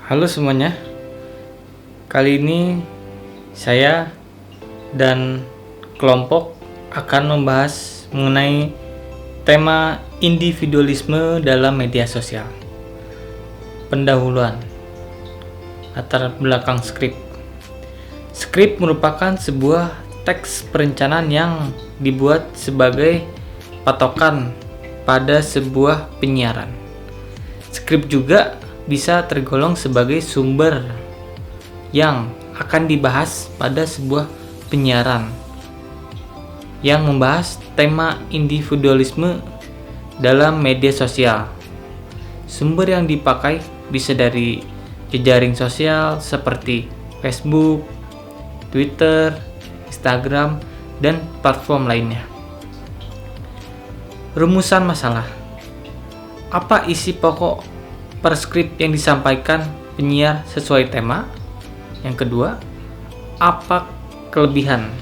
Halo semuanya, kali ini saya dan kelompok akan membahas mengenai tema individualisme dalam media sosial. Pendahuluan, latar belakang skrip. Skrip merupakan sebuah teks perencanaan yang dibuat sebagai patokan pada sebuah penyiaran. Skrip juga bisa tergolong sebagai sumber yang akan dibahas pada sebuah penyiaran yang membahas tema individualisme dalam media sosial. Sumber yang dipakai bisa dari jejaring sosial seperti Facebook, Twitter, Instagram, dan platform lainnya. Rumusan masalah. Apa isi pokok per skrip yang disampaikan penyiar sesuai tema? Yang kedua, apa kelebihan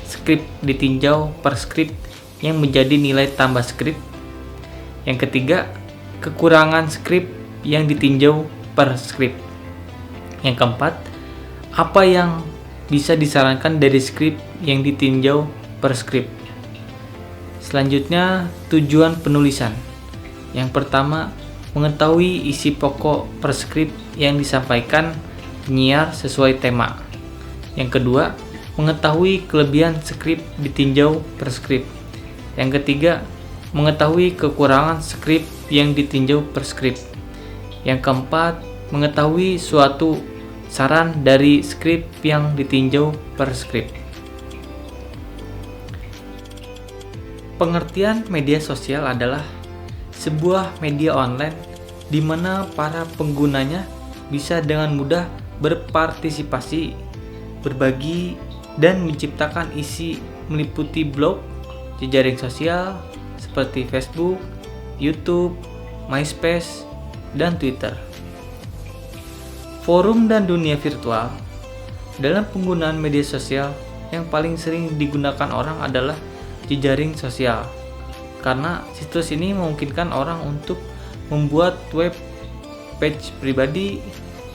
skrip ditinjau per skrip yang menjadi nilai tambah skrip? Yang ketiga, kekurangan skrip yang ditinjau per skrip. Yang keempat, apa yang bisa disarankan dari skrip yang ditinjau per skrip? Selanjutnya, tujuan penulisan. Yang pertama, mengetahui isi pokok per skrip yang disampaikan penyiar sesuai tema. Yang kedua, mengetahui kelebihan skrip ditinjau per skrip. Yang ketiga, mengetahui kekurangan skrip yang ditinjau per skrip. Yang keempat, mengetahui suatu saran dari skrip yang ditinjau per skrip. Pengertian media sosial adalah sebuah media online di mana para penggunanya bisa dengan mudah berpartisipasi, berbagi, dan menciptakan isi meliputi blog, jejaring sosial seperti Facebook, YouTube, MySpace, dan Twitter. Forum dan dunia virtual. Dalam penggunaan media sosial yang paling sering digunakan orang adalah jejaring sosial. Karena situs ini memungkinkan orang untuk membuat web page pribadi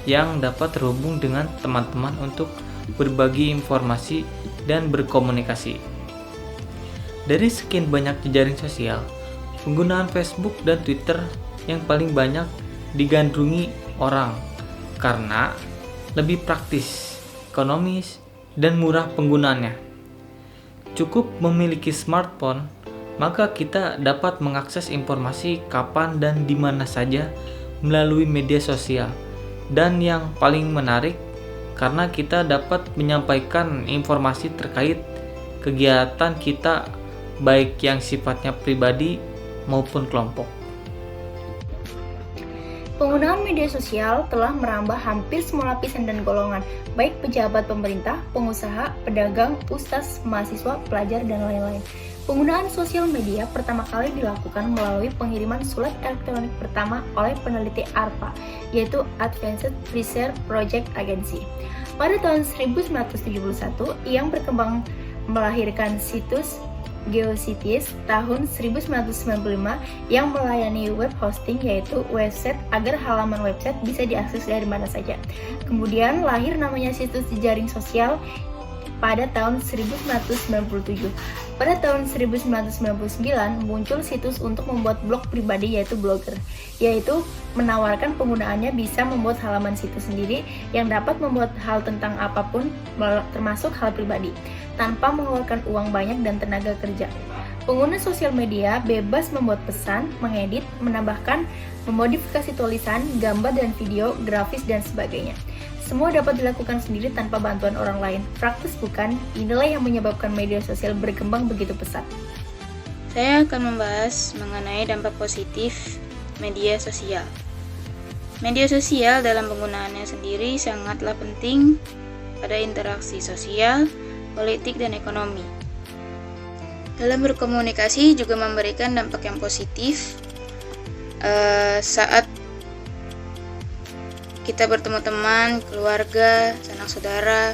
yang dapat terhubung dengan teman-teman untuk berbagi informasi dan berkomunikasi. Dari sekian banyak jejaring sosial, penggunaan Facebook dan Twitter yang paling banyak digandrungi orang karena lebih praktis, ekonomis, dan murah penggunaannya. Cukup memiliki smartphone, maka kita dapat mengakses informasi kapan dan di mana saja melalui media sosial. Dan yang paling menarik, karena kita dapat menyampaikan informasi terkait kegiatan kita baik yang sifatnya pribadi maupun kelompok. Penggunaan media sosial telah merambah hampir semua lapisan dan golongan, baik pejabat pemerintah, pengusaha, pedagang, ustaz, mahasiswa, pelajar, dan lain-lain. Penggunaan sosial media pertama kali dilakukan melalui pengiriman surat elektronik pertama oleh peneliti ARPA, yaitu Advanced Research Project Agency. Pada tahun 1971, yang berkembang melahirkan situs GeoCities tahun 1995 yang melayani web hosting, yaitu website agar halaman website bisa diakses dari mana saja. Kemudian lahir namanya situs jejaring sosial pada tahun 1997. Pada tahun 1999 muncul situs untuk membuat blog pribadi, yaitu Blogger, yaitu menawarkan penggunaannya bisa membuat halaman situs sendiri yang dapat membuat hal tentang apapun termasuk hal pribadi tanpa mengeluarkan uang banyak dan tenaga kerja. Pengguna sosial media bebas membuat pesan, mengedit, menambahkan, memodifikasi tulisan, gambar dan video, grafis dan sebagainya. Semua dapat dilakukan sendiri tanpa bantuan orang lain. Praktis bukan? Inilah yang menyebabkan media sosial berkembang begitu pesat. Saya akan membahas mengenai dampak positif media sosial. Media sosial dalam penggunaannya sendiri sangatlah penting pada interaksi sosial, politik, dan ekonomi. Dalam berkomunikasi juga memberikan dampak yang positif saat kita bertemu teman, keluarga, sanak saudara,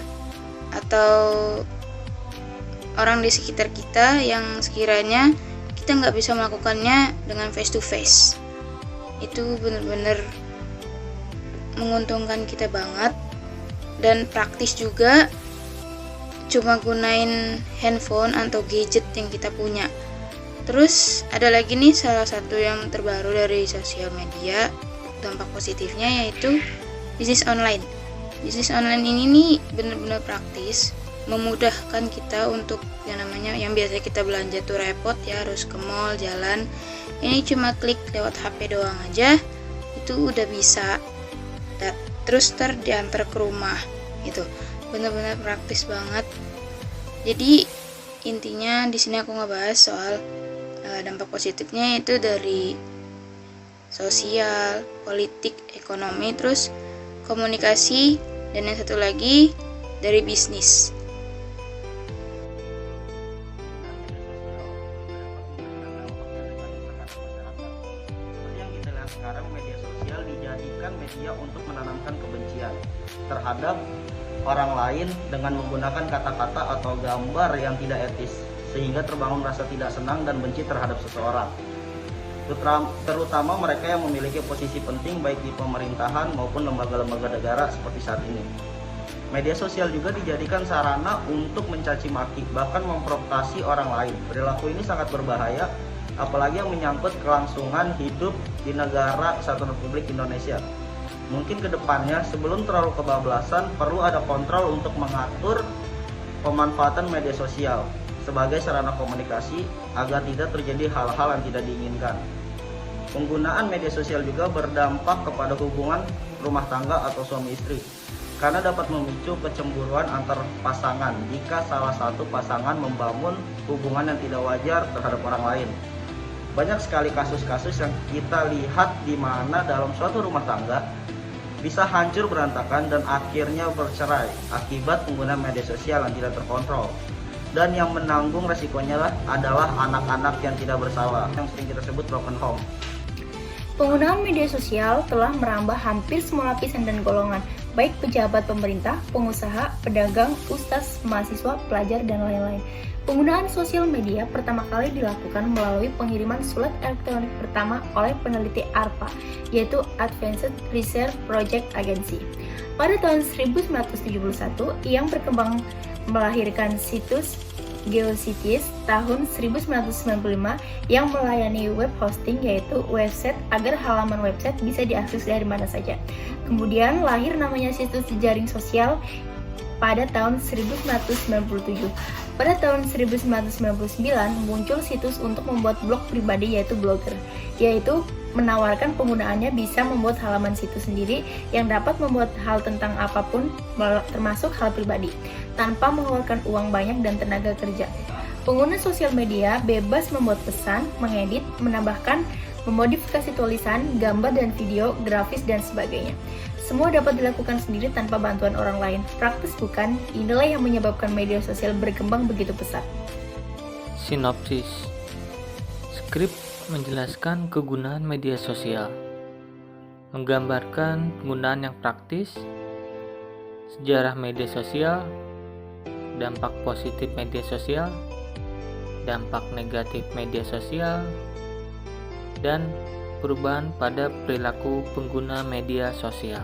atau orang di sekitar kita yang sekiranya kita nggak bisa melakukannya dengan face to face. Itu benar-benar menguntungkan kita banget dan praktis juga, cuma gunain handphone atau gadget yang kita punya. Terus ada lagi nih salah satu yang terbaru dari sosial media, dampak positifnya yaitu bisnis online. Bisnis online ini nih benar-benar praktis, memudahkan kita untuk yang biasanya kita belanja tuh repot ya, harus ke mall, jalan. Ini cuma klik lewat HP doang aja, itu udah bisa. Terus diantar ke rumah. Itu benar-benar praktis banget. Jadi intinya di sini aku ngebahas soal dampak positifnya itu dari sosial, politik, ekonomi, terus komunikasi, dan yang satu lagi dari bisnis. Seperti yang kita lihat sekarang, media sosial dijadikan media untuk menanamkan kebencian terhadap orang lain dengan menggunakan kata-kata atau gambar yang tidak etis, sehingga terbangun rasa tidak senang dan benci terhadap seseorang, terutama mereka yang memiliki posisi penting baik di pemerintahan maupun lembaga-lembaga negara seperti saat ini. Media sosial juga dijadikan sarana untuk mencaci maki, bahkan memprovokasi orang lain. Perilaku ini sangat berbahaya, apalagi yang menyangkut kelangsungan hidup di negara Kesatuan Republik Indonesia. Mungkin kedepannya sebelum terlalu kebablasan perlu ada kontrol untuk mengatur pemanfaatan media sosial sebagai sarana komunikasi agar tidak terjadi hal-hal yang tidak diinginkan. Penggunaan media sosial juga berdampak kepada hubungan rumah tangga atau suami istri, karena dapat memicu kecemburuan antar pasangan jika salah satu pasangan membangun hubungan yang tidak wajar terhadap orang lain. Banyak sekali kasus-kasus yang kita lihat di mana dalam suatu rumah tangga bisa hancur berantakan dan akhirnya bercerai akibat penggunaan media sosial yang tidak terkontrol. Dan yang menanggung resikonya adalah anak-anak yang tidak bersalah, yang sering kita sebut broken home. Penggunaan media sosial telah merambah hampir semua lapisan dan golongan, baik pejabat pemerintah, pengusaha, pedagang, ustaz, mahasiswa, pelajar, dan lain-lain. Penggunaan sosial media pertama kali dilakukan melalui pengiriman surat elektronik pertama oleh peneliti ARPA, yaitu Advanced Research Project Agency. Pada tahun 1971, yang berkembang melahirkan situs GeoCities tahun 1995 yang melayani web hosting, yaitu website agar halaman website bisa diakses dari mana saja. Kemudian lahir namanya situs jejaring sosial pada tahun 1997. Pada tahun 1999 muncul situs untuk membuat blog pribadi, yaitu Blogger, yaitu menawarkan penggunaannya bisa membuat halaman situs sendiri yang dapat membuat hal tentang apapun termasuk hal pribadi tanpa mengeluarkan uang banyak dan tenaga kerja. Pengguna sosial media bebas membuat pesan, mengedit, menambahkan, memodifikasi tulisan, gambar dan video, grafis dan sebagainya. Semua dapat dilakukan sendiri tanpa bantuan orang lain. Praktis bukan? Inilah yang menyebabkan media sosial berkembang begitu pesat. Sinopsis. Skrip menjelaskan kegunaan media sosial, menggambarkan penggunaan yang praktis, sejarah media sosial, dampak positif media sosial, dampak negatif media sosial, dan perubahan pada perilaku pengguna media sosial.